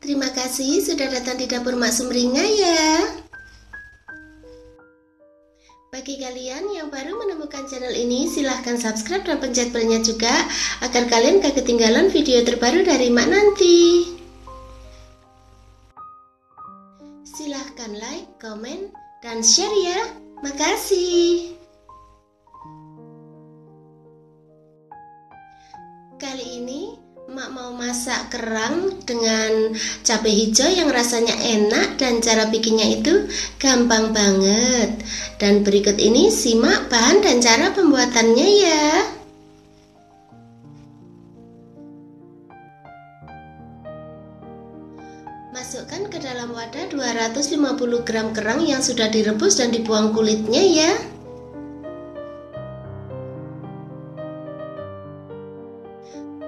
Terima kasih sudah datang di dapur Mak Sumringah ya. Bagi kalian yang baru menemukan channel ini, silahkan subscribe dan pencet belnya juga agar kalian gak ketinggalan video terbaru dari Mak nanti. Silahkan like, komen, dan share ya. Makasih. Kali ini Mak mau masak kerang dengan cabai hijau yang rasanya enak dan cara bikinnya itu gampang banget. Dan berikut ini simak bahan dan cara pembuatannya ya. Masukkan ke dalam wadah 250 gram kerang yang sudah direbus dan dibuang kulitnya ya.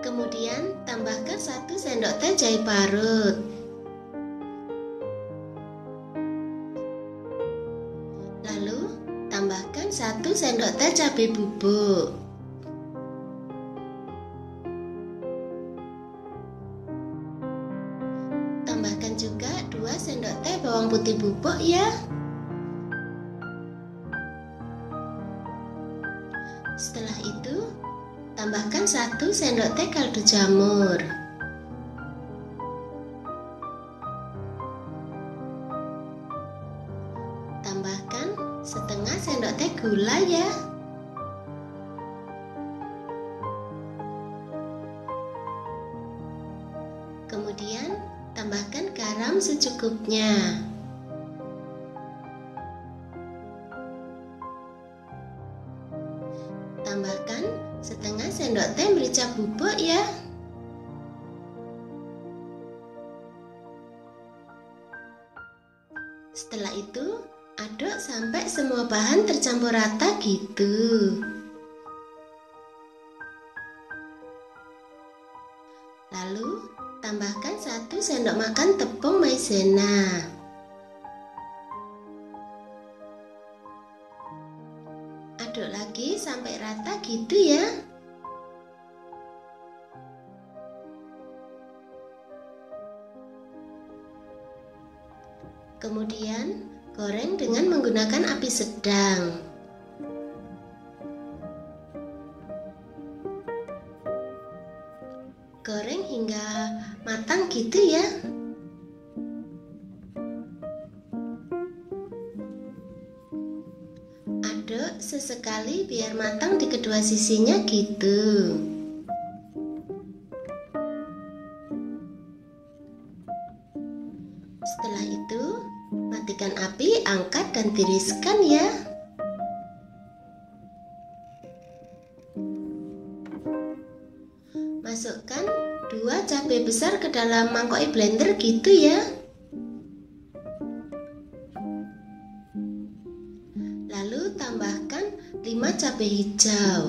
Kemudian tambahkan 1 sendok teh jahe parut. Lalu tambahkan 1 sendok teh cabai bubuk. Tambahkan juga 2 sendok teh bawang putih bubuk ya. Setelah itu tambahkan 1 sendok teh kaldu jamur. Tambahkan setengah sendok teh gula ya. Kemudian tambahkan garam secukupnya. Tambahkan setengah sendok teh merica bubuk ya. Setelah itu aduk sampai semua bahan tercampur rata gitu. Lalu tambahkan 1 sendok makan tepung maizena. Aduk lagi sampai rata gitu ya. Kemudian goreng dengan menggunakan api sedang. Goreng hingga matang gitu ya. Aduk sesekali biar matang di kedua sisinya gitu. Setelah itu matikan api, angkat dan tiriskan ya. Masukkan 2 cabai besar ke dalam mangkok blender gitu ya. Lalu tambahkan 5 cabai hijau.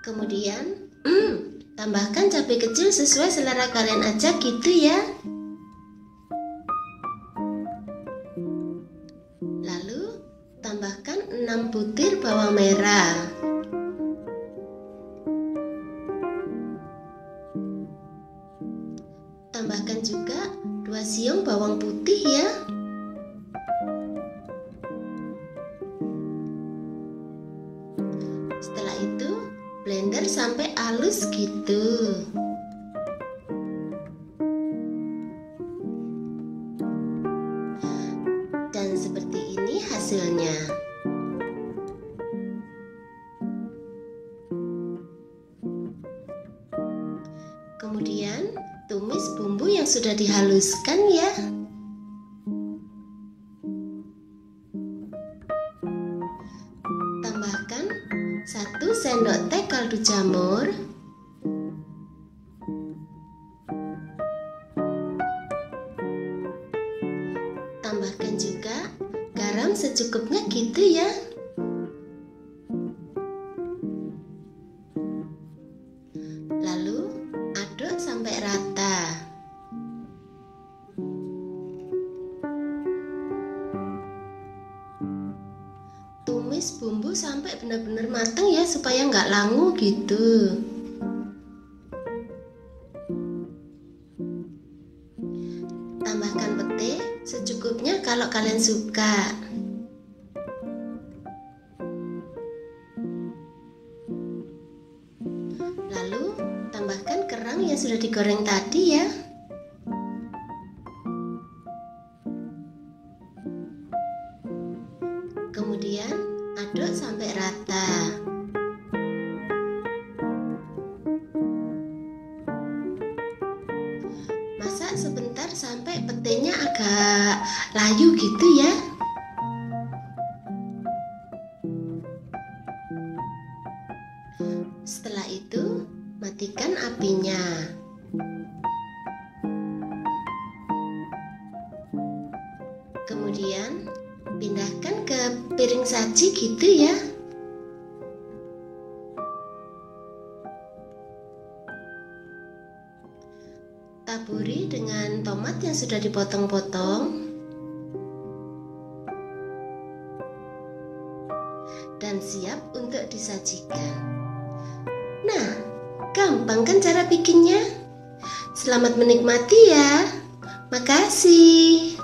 Kemudian tambahkan cabai kecil sesuai selera kalian aja gitu ya. Lalu tambahkan 6 butir bawang merah. Tambahkan juga 2 siung bawang putih ya. Setelah itu blender sampai halus gitu. Dan seperti ini hasilnya. Kemudian tumis bumbu yang sudah dihaluskan ya. Tambahkan 1 sendok teh kaldu jamur. Tambahkan juga garam secukupnya gitu ya. Lalu aduk sampai rata. Tumis bumbu sampai benar-benar matang ya, supaya nggak langu gitu. Tambahkan pete secukupnya kalau kalian suka. Lalu tambahkan kerang yang sudah digoreng tadi ya. Kemudian aduk sampai rata. Masak sebentar sampai petenya agak layu gitu ya. Setelah itu matikan apinya. Kemudian pindahkan ke piring saji gitu ya. Taburi dengan tomat yang sudah dipotong-potong. Dan siap untuk disajikan. Nah, gampang kan cara bikinnya? Selamat menikmati ya. Makasih.